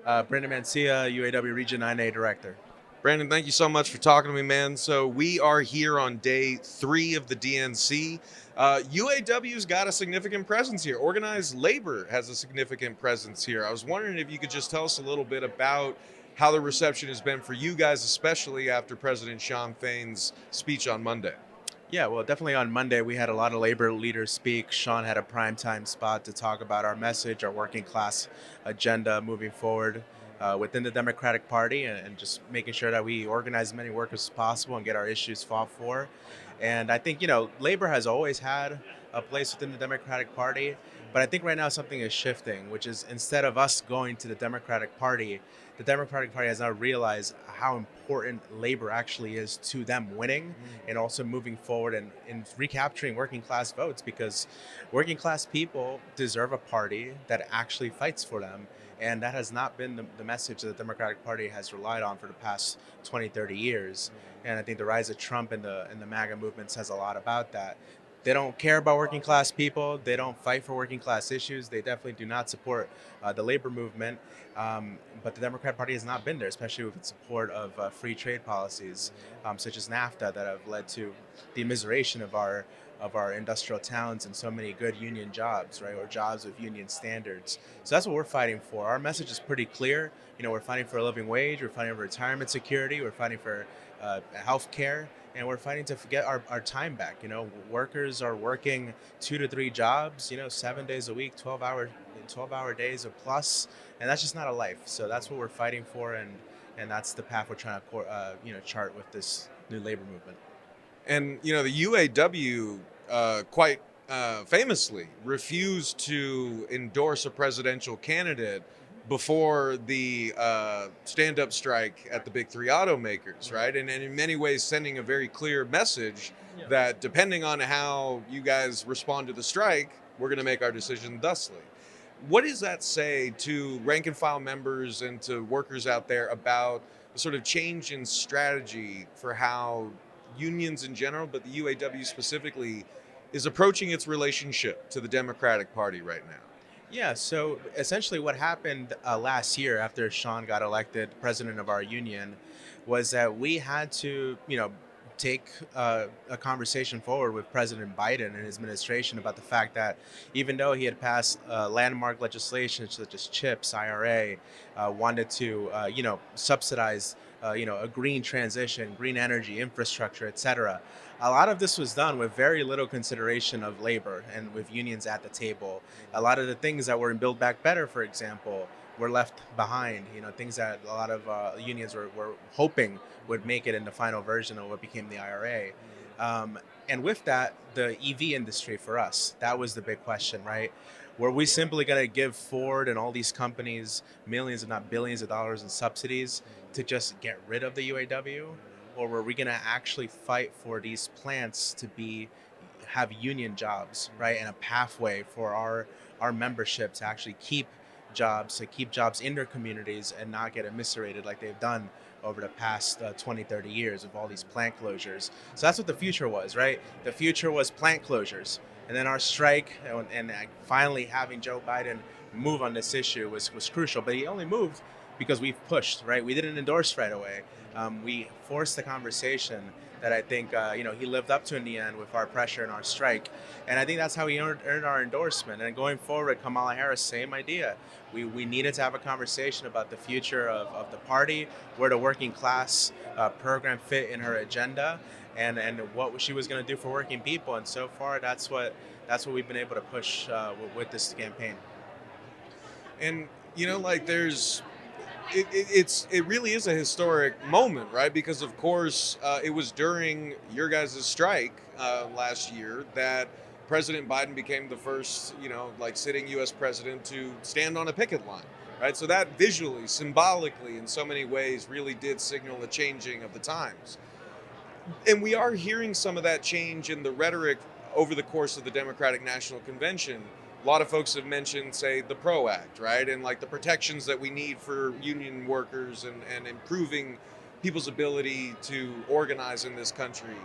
Brandon Mancilla, UAW Region 9A Director. Brandon, thank you so much for talking to me, man. So we are here on day 3 of the DNC. UAW's got a significant presence here. Organized labor has a significant presence here. I was wondering if you could just tell us a little bit about how the reception has been for you guys, especially after President Sean Fain's speech on Monday. Yeah, well, definitely on Monday, we had a lot of labor leaders speak. Sean had a primetime spot to talk about our message, our working class agenda moving forward within the Democratic Party, and just making sure that we organize as many workers as possible and get our issues fought for. And I think, labor has always had a place within the Democratic Party, but I think right now something is shifting, which is instead of us going to the Democratic Party has now realized how important labor actually is to them winning and also moving forward and recapturing working class votes, because working class people deserve a party that actually fights for them. And that has not been the message that the Democratic Party has relied on for the past 20, 30 years. And I think the rise of Trump and the MAGA movement says a lot about that. They don't care about working class people. They don't fight for working class issues. They definitely do not support the labor movement. But the Democrat Party has not been there, especially with its support of free trade policies, such as NAFTA, that have led to the immiseration of our industrial towns and so many good union jobs, right, or jobs with union standards. So that's what we're fighting for. Our message is pretty clear. We're fighting for a living wage. We're fighting for retirement security. We're fighting for health care. And we're fighting to get our time back. Workers are working 2 to 3 jobs, 7 days a week, 12-hour days or plus, and that's just not a life. So that's what we're fighting for, and that's the path we're trying to chart with this new labor movement. And, the UAW quite famously refused to endorse a presidential candidate before the stand-up strike at the big 3 automakers, right? And in many ways sending a very clear message that depending on how you guys respond to the strike, we're going to make our decision thusly. What does that say to rank and file members and to workers out there about the sort of change in strategy for how unions in general, but the UAW specifically, is approaching its relationship to the Democratic Party right now? Yeah, so essentially what happened last year after Sean got elected president of our union was that we had to, take a conversation forward with President Biden and his administration about the fact that even though he had passed landmark legislation such as CHIPS, IRA, wanted to, subsidize, a green transition, green energy, infrastructure, etc. A lot of this was done with very little consideration of labor and with unions at the table. A lot of the things that were in Build Back Better, for example, were left behind. Things that a lot of unions were hoping would make it in the final version of what became the IRA. And with that, the EV industry for us, that was the big question, right? Were we simply going to give Ford and all these companies millions, if not billions of dollars in subsidies to just get rid of the UAW? Or were we going to actually fight for these plants to have union jobs, right, and a pathway for our membership to actually keep jobs in their communities and not get eviscerated like they've done over the past 20, 30 years of all these plant closures. So that's what the future was, right? The future was plant closures. And then our strike and finally having Joe Biden move on this issue was crucial. But he only moved because we've pushed, right? We didn't endorse right away. We forced the conversation that I think he lived up to in the end with our pressure and our strike. And I think that's how he earned our endorsement. And going forward, Kamala Harris, same idea. We needed to have a conversation about the future of the party, where the working class program fit in her agenda, and what she was going to do for working people. And so far, that's what we've been able to push with this campaign. And there's it really is a historic moment, right? Because of course it was during your guys' strike last year that President Biden became the first, sitting U.S. president to stand on a picket line, right? So that visually, symbolically, in so many ways, really did signal a changing of the times. And we are hearing some of that change in the rhetoric over the course of the Democratic National Convention. A lot of folks have mentioned, say, the PRO Act, right? And the protections that we need for union workers and improving people's ability to organize in this country.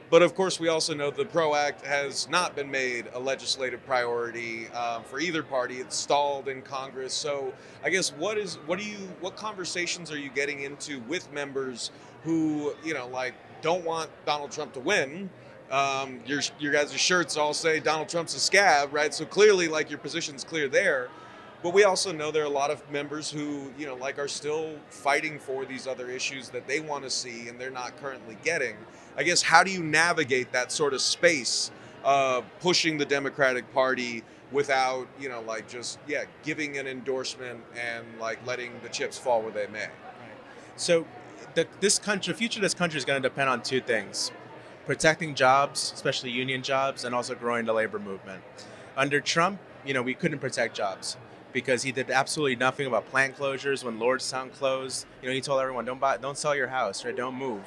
But of course, we also know the PRO Act has not been made a legislative priority for either party. It's stalled in Congress. So I guess what conversations are you getting into with members who like don't want Donald Trump to win? Your guys' shirts all say Donald Trump's a scab, right? So clearly, like, your position's clear there. But we also know there are a lot of members who, like, are still fighting for these other issues that they want to see and they're not currently getting. I guess, how do you navigate that sort of space of pushing the Democratic Party without, like, just, giving an endorsement and, like, letting the chips fall where they may? So the future of this country is going to depend on two things: protecting jobs, especially union jobs, and also growing the labor movement. Under Trump, we couldn't protect jobs because he did absolutely nothing about plant closures. When Lordstown closed, he told everyone, don't sell your house, right? Don't move.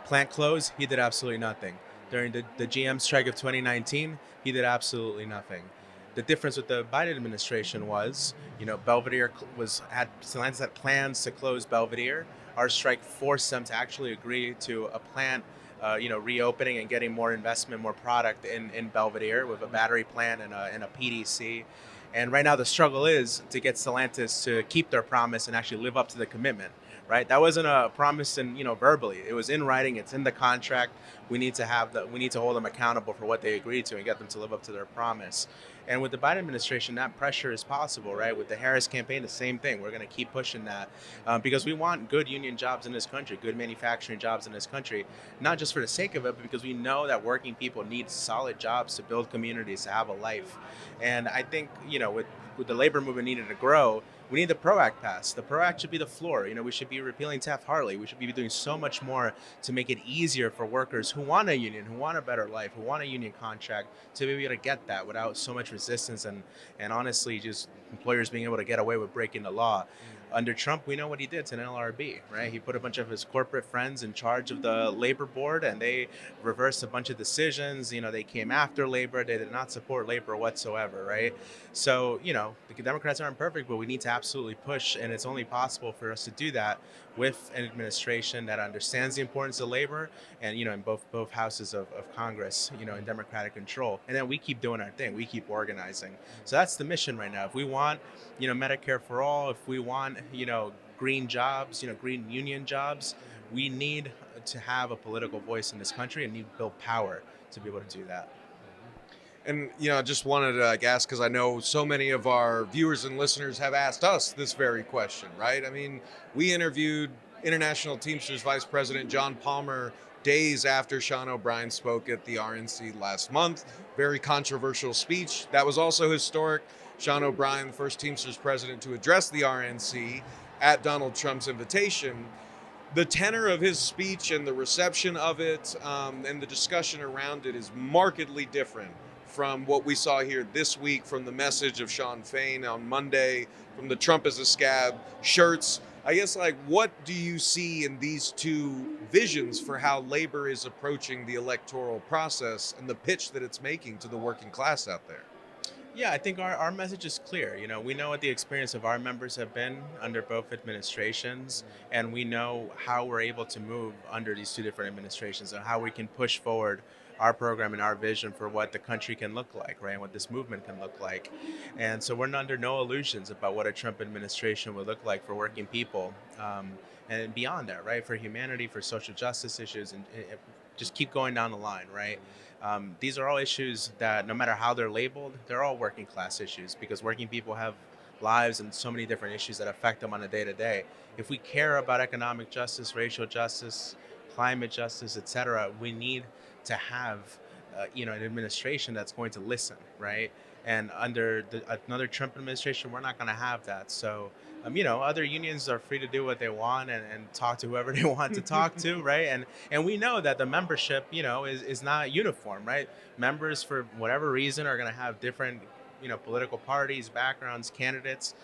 Plant closed, he did absolutely nothing. During the GM strike of 2019, he did absolutely nothing. The difference with the Biden administration was, Belvedere Stellantis had plans to close Belvedere. Our strike forced them to actually agree to a plant, reopening and getting more investment, more product in Belvedere with a battery plant and a PDC. And right now the struggle is to get Stellantis to keep their promise and actually live up to the commitment. Right, that wasn't a promise, and verbally, it was in writing. It's in the contract. We need to hold them accountable for what they agreed to and get them to live up to their promise. And with the Biden administration, that pressure is possible, right? With the Harris campaign, the same thing. We're going to keep pushing that because we want good union jobs in this country, good manufacturing jobs in this country, not just for the sake of it, but because we know that working people need solid jobs to build communities, to have a life. And I think, with the labor movement needing to grow, we need the PRO Act passed. The PRO Act should be the floor. We should be repealing Taft-Hartley. We should be doing so much more to make it easier for workers who want a union, who want a better life, who want a union contract, to be able to get that without so much resistance and honestly just employers being able to get away with breaking the law. Under Trump, we know what he did to an NLRB, right? He put a bunch of his corporate friends in charge of the labor board, and they reversed a bunch of decisions. They came after labor. They did not support labor whatsoever, right? So, the Democrats aren't perfect, but we need to absolutely push, and it's only possible for us to do that with an administration that understands the importance of labor and, in both houses of Congress, in Democratic control. And then we keep doing our thing. We keep organizing. So that's the mission right now. If we want, Medicare for all, if we want, green jobs, green union jobs, we need to have a political voice in this country and need to build power to be able to do that. And, I just wanted to ask, because I know so many of our viewers and listeners have asked us this very question, right? I mean, we interviewed International Teamsters Vice President John Palmer days after Sean O'Brien spoke at the RNC last month. Very controversial speech. That was also historic. Sean O'Brien, the first Teamsters president to address the RNC at Donald Trump's invitation. The tenor of his speech and the reception of it and the discussion around it is markedly different from what we saw here this week, from the message of Sean Fain on Monday, from the Trump is a scab shirts. I guess, what do you see in these two visions for how labor is approaching the electoral process and the pitch that it's making to the working class out there? Yeah, I think our message is clear. We know what the experience of our members have been under both administrations, and we know how we're able to move under these two different administrations and how we can push forward our program and our vision for what the country can look like, right, and what this movement can look like. And so we're under no illusions about what a Trump administration would look like for working people, and beyond that, right, for humanity, for social justice issues, and just keep going down the line, right? These are all issues that, no matter how they're labeled, they're all working class issues, because working people have lives and so many different issues that affect them on a day-to-day. If we care about economic justice, racial justice, climate justice, etc., we need to have an administration that's going to listen, right? And under another Trump administration, we're not going to have that. So other unions are free to do what they want and talk to whoever they want to talk to, right? And we know that the membership, is not uniform, right? Members, for whatever reason, are going to have different, political parties, backgrounds, candidates.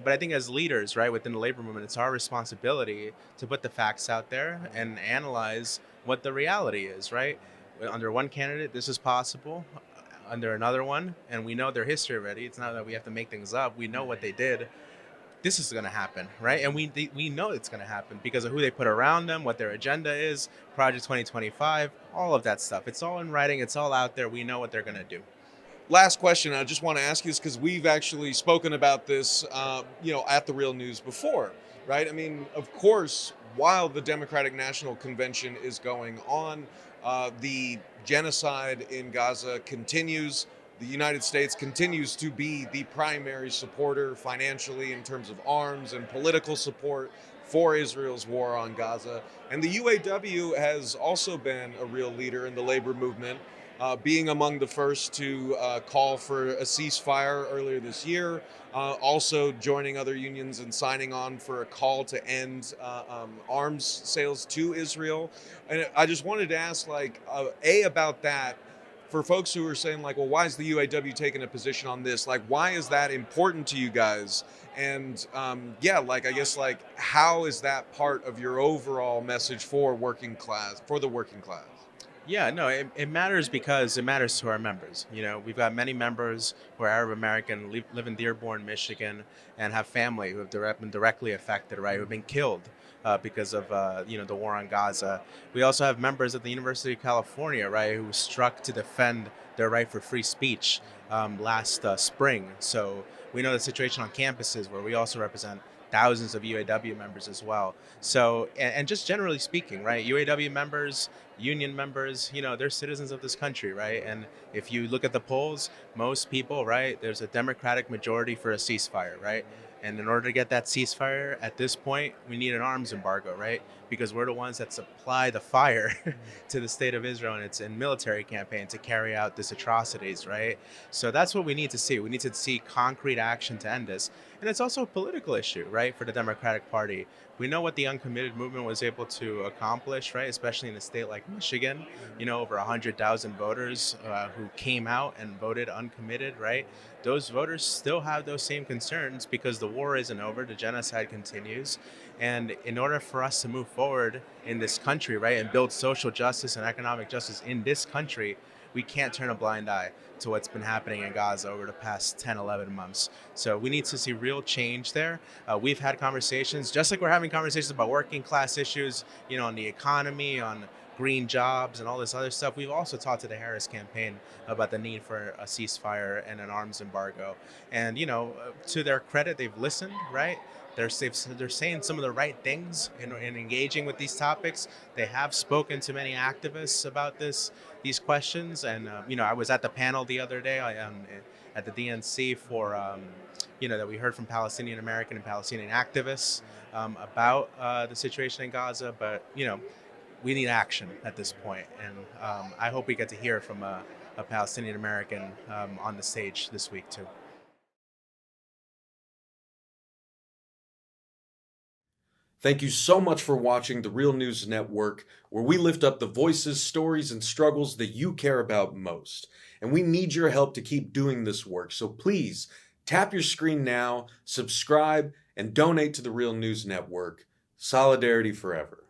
But I think as leaders, right, within the labor movement, it's our responsibility to put the facts out there and analyze what the reality is, right? Under one candidate, this is possible. Under another one, and we know their history already. It's not that we have to make things up. We know what they did. this is going to happen, right? And we know it's going to happen because of who they put around them, what their agenda is, Project 2025, all of that stuff. It's all in writing. It's all out there. We know what they're going to do. Last question I just want to ask you is because we've actually spoken about this, at the Real News before, right? I mean, of course, while the Democratic National Convention is going on, the genocide in Gaza continues. The United States continues to be the primary supporter financially in terms of arms and political support for Israel's war on Gaza. And the UAW has also been a real leader in the labor movement, being among the first to call for a ceasefire earlier this year, also joining other unions and signing on for a call to end arms sales to Israel. And I just wanted to ask, about that, for folks who are saying, like, well, why is the UAW taking a position on this? Like, why is that important to you guys? And how is that part of your overall message for the working class? Yeah, no, it matters because it matters to our members. We've got many members who are Arab American, live in Dearborn, Michigan, and have family who have been directly affected, right? Who've been killed because of the war on Gaza. We also have members at the University of California, right, who struck to defend their right for free speech last spring. So we know the situation on campuses where we also represent thousands of UAW members as well. So, and just generally speaking, right, UAW members, union members, they're citizens of this country, right? And if you look at the polls, most people, right, there's a Democratic majority for a ceasefire, right? And in order to get that ceasefire at this point, we need an arms embargo, right? Because we're the ones that supply the fire to the state of Israel and its military campaign to carry out these atrocities, right? So that's what we need to see. We need to see concrete action to end this. And it's also a political issue, right, for the Democratic Party. We know what the uncommitted movement was able to accomplish, right, especially in a state like Michigan, over 100,000 voters who came out and voted uncommitted, right? Those voters still have those same concerns because the war isn't over, the genocide continues. And in order for us to move forward in this country, right, and build social justice and economic justice in this country, we can't turn a blind eye to what's been happening in Gaza over the past 10, 11 months. So we need to see real change there. We've had conversations, just like we're having conversations about working class issues, on the economy, on green jobs and all this other stuff. We've also talked to the Harris campaign about the need for a ceasefire and an arms embargo. And, to their credit, they've listened, right? They're saying some of the right things in engaging with these topics. They have spoken to many activists about these questions. And, I was at the panel the other day at the DNC for, that we heard from Palestinian American and Palestinian activists about the situation in Gaza. But, we need action at this point. And I hope we get to hear from a Palestinian American on the stage this week, too. Thank you so much for watching the Real News Network, where we lift up the voices, stories, and struggles that you care about most. And we need your help to keep doing this work. So please tap your screen now, subscribe, and donate to the Real News Network. Solidarity forever.